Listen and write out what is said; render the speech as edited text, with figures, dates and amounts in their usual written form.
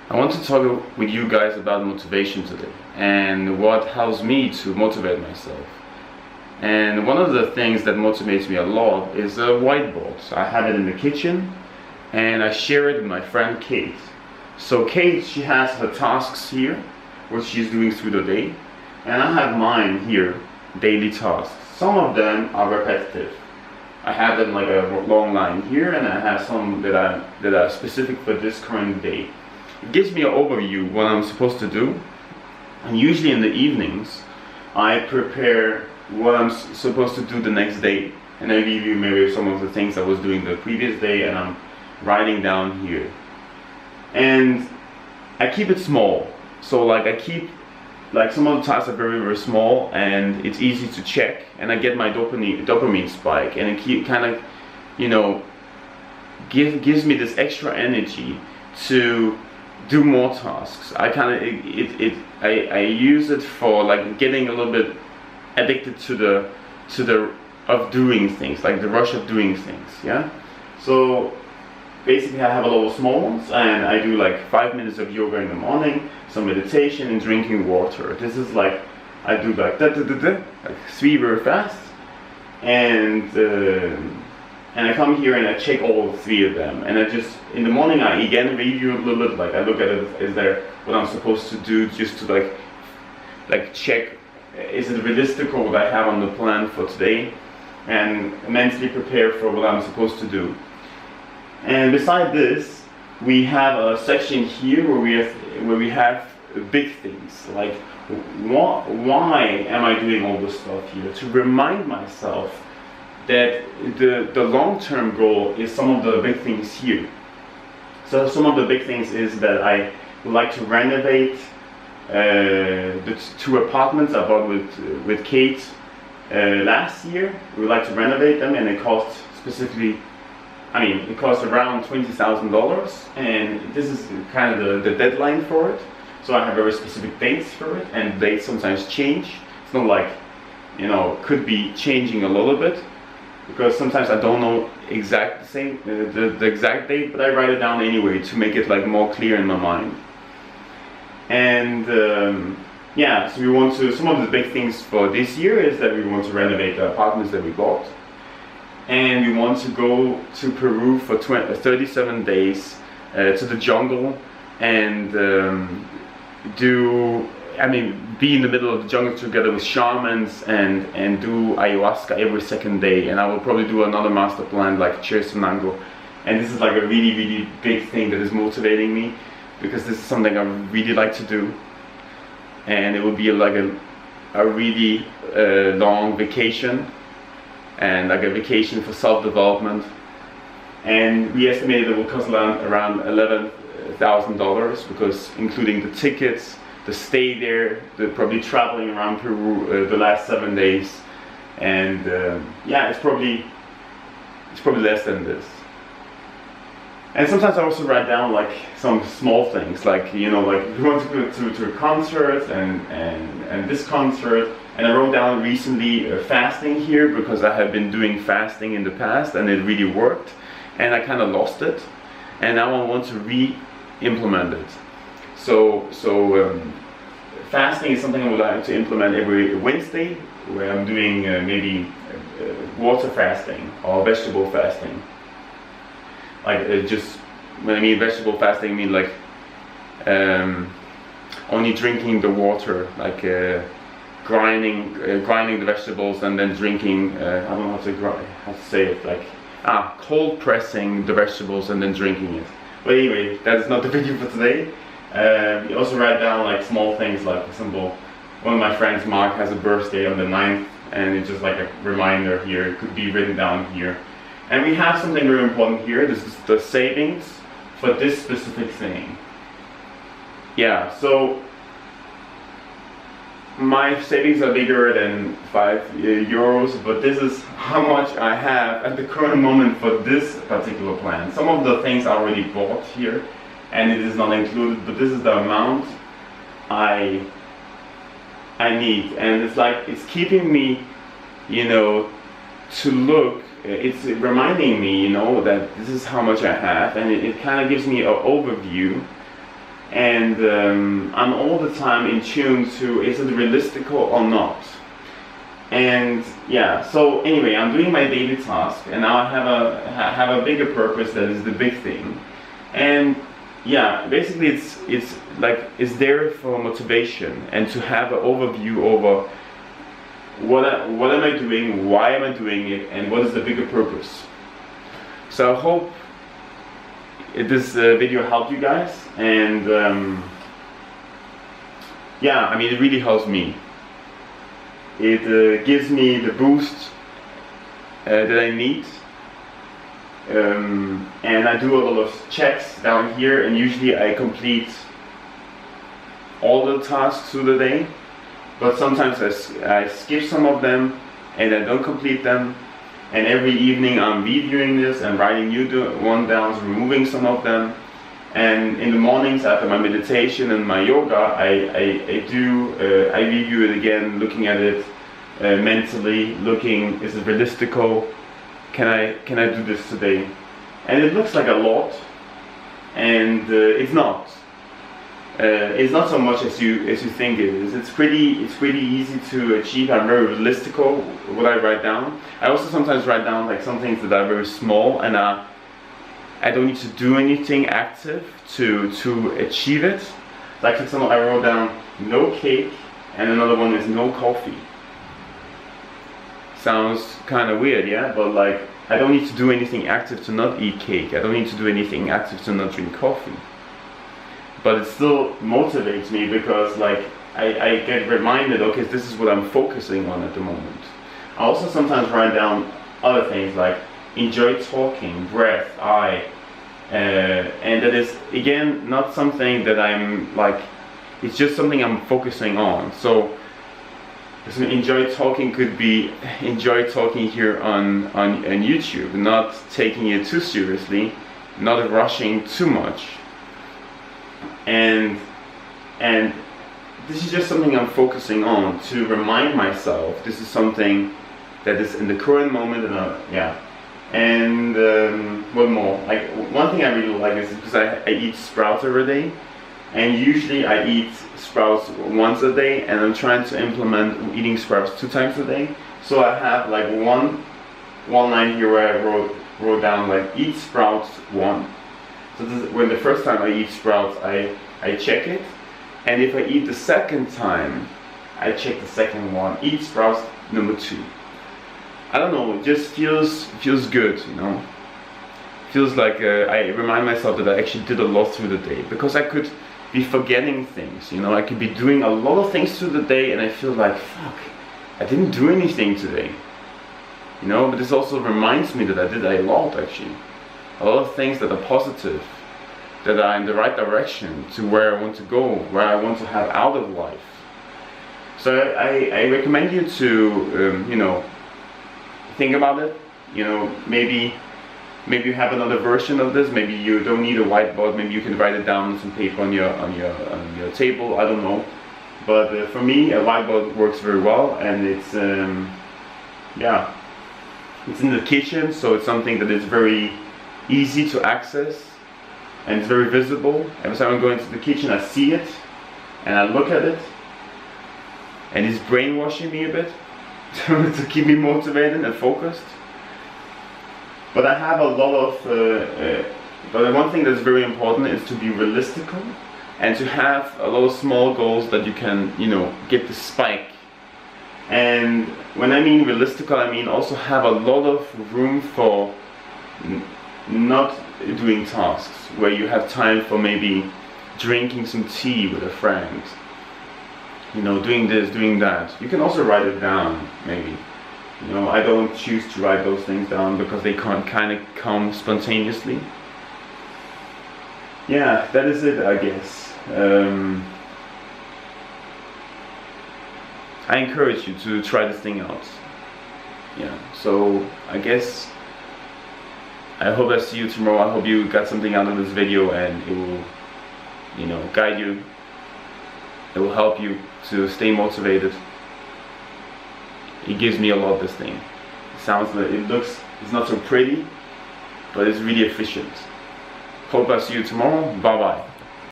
I want to talk with you guys about motivation today and what helps me to motivate myself. And one of the things that motivates me a lot is a whiteboard. So I have it in the kitchen and I share it with my friend Kate. So Kate, she has her tasks here, what she's doing through the day, and I have mine here, daily tasks. Some of them are repetitive. I have them like a long line here, and I have some that are specific for this current day. It gives me an overview what I'm supposed to do, and usually in the evenings I prepare what I'm supposed to do the next day, and I give you maybe some of the things I was doing the previous day, and I'm writing down here. And I keep it small, so like I keep some of the tasks are very, very small, and it's easy to check, and I get my dopamine spike, and it kind of, you know, gives me this extra energy to do more tasks. I kind of I use it for like getting a little bit addicted to the of doing things, like the rush of doing things. Yeah. So basically, I have a lot of small ones, and I do like 5 minutes of yoga in the morning, some meditation, and drinking water. This is like I do like like 3 very fast, and I come here and I check all 3 of them, and I just in the morning I again review a little bit, like I look at it, is there what I'm supposed to do, just to like check, is it realistic or what I have on the plan for today, and mentally prepare for what I'm supposed to do. And beside this, we have a section here where we have big things, like why am I doing all this stuff here? To remind myself that the long-term goal is some of the big things here. So some of the big things is that I would like to renovate the 2 apartments I bought with Kate last year. We would like to renovate them, and it costs it costs around $20,000, and this is kind of the deadline for it. So I have very specific dates for it, and dates sometimes change. It's not like, could be changing a little bit, because sometimes I don't know the exact date, but I write it down anyway to make it like more clear in my mind. And so we want to, some of the big things for this year is that we want to renovate the apartments that we bought. And we want to go to Peru for 37 days to the jungle and be in the middle of the jungle together with shamans and do ayahuasca every second day. And I will probably do another master plan like Chesunango. And this is like a really, really big thing that is motivating me, because this is something I really like to do. And it will be like a really long vacation, and like a vacation for self-development, and we estimated it will cost around $11,000, because including the tickets, the stay there, the probably traveling around Peru the last 7 days, and it's probably less than this. And sometimes I also write down like some small things, like we want to go to a concert and this concert. And I wrote down recently fasting here, because I have been doing fasting in the past and it really worked, and I kind of lost it, and now I want to re-implement it. So fasting is something I would like to implement every Wednesday, where I'm doing maybe water fasting or vegetable fasting. Like just when I mean vegetable fasting, I mean like only drinking the water, like grinding the vegetables and then drinking. I don't know how to say it. Like cold pressing the vegetables and then drinking it. But anyway, that's not the video for today. We also write down like small things, like for example, one of my friends, Mark, has a birthday on the 9th, and it's just like a reminder here. It could be written down here. And we have something very important here. This is the savings for this specific thing. Yeah, so my savings are bigger than €5, but this is how much I have at the current moment for this particular plan. Some of the things are already bought here, and it is not included, but this is the amount I need, and it's keeping me, to look. It's reminding me, that this is how much I have, and it kind of gives me an overview. and I'm all the time in tune to, is it realistic or not? And yeah, so anyway, I'm doing my daily task, and now I have a bigger purpose that is the big thing. And yeah, basically it's like it's there for motivation and to have an overview over what am I doing, why am I doing it, and what is the bigger purpose. So I hope this video helped you guys, and yeah, I mean, it really helps me. It gives me the boost that I need, and I do a lot of checks down here, and usually I complete all the tasks through the day, but sometimes I skip some of them and I don't complete them, and every evening I'm reviewing this and writing new one downs, removing some of them. And in the mornings after my meditation and my yoga, I review it again, looking at it mentally, looking, is it realistical? Can I do this today? And it looks like a lot, and it's not. It's not so much as you think it is. It's pretty easy to achieve. I'm very realistical what I write down. I also sometimes write down like some things that are very small, and I don't need to do anything active to achieve it. Like for example, I wrote down no cake, and another one is no coffee. Sounds kind of weird, yeah? But like, I don't need to do anything active to not eat cake. I don't need to do anything active to not drink coffee. But it still motivates me because like I get reminded, okay, this is what I'm focusing on at the moment. I also sometimes write down other things like enjoy talking, breath, and that is again not something that I'm like, it's just something I'm focusing on. So enjoy talking could be enjoy talking here on YouTube, not taking it too seriously, not rushing too much. And this is just something I'm focusing on to remind myself this is something that is in the current moment, and yeah. And what more? Like one thing I really like is because I eat sprouts every day, and usually I eat sprouts once a day, and I'm trying to implement eating sprouts 2 times a day. So I have like one line here where I wrote down like eat sprouts 1. So this is when the first time I eat sprouts, I check it, and if I eat the second time, I check the second one. Eat sprouts number 2. I don't know, it just feels good, you know. Feels like I remind myself that I actually did a lot through the day, because I could be forgetting things, you know. I could be doing a lot of things through the day, and I feel like, fuck, I didn't do anything today, you know. But this also reminds me that I did a lot, actually. A lot of things that are positive, that are in the right direction to where I want to go, where I want to have out of life. So I recommend you to, you know, think about it. You know, maybe you have another version of this. Maybe you don't need a whiteboard. Maybe you can write it down on some paper on your table. I don't know. But for me, a whiteboard works very well, and it's yeah, it's in the kitchen, so it's something that is very easy to access, and it's very visible. Every time I go into the kitchen, I see it and I look at it, and it's brainwashing me a bit to keep me motivated and focused. But I have a lot of but one thing that's very important is to be realistical, and to have a lot of small goals that you can, you know, get the spike. And when I mean realistical, I mean also have a lot of room for not doing tasks, where you have time for maybe drinking some tea with a friend, you know, doing this, doing that. You can also write it down, maybe. You know, I don't choose to write those things down because they can't kind of come spontaneously. Yeah, that is it, I guess. I encourage you to try this thing out. Yeah, so I guess I hope I see you tomorrow. I hope you got something out of this video, and it will, you know, guide you. It will help you to stay motivated. It gives me a lot, this thing. It sounds like, it's not so pretty, but it's really efficient. Hope I see you tomorrow. Bye bye.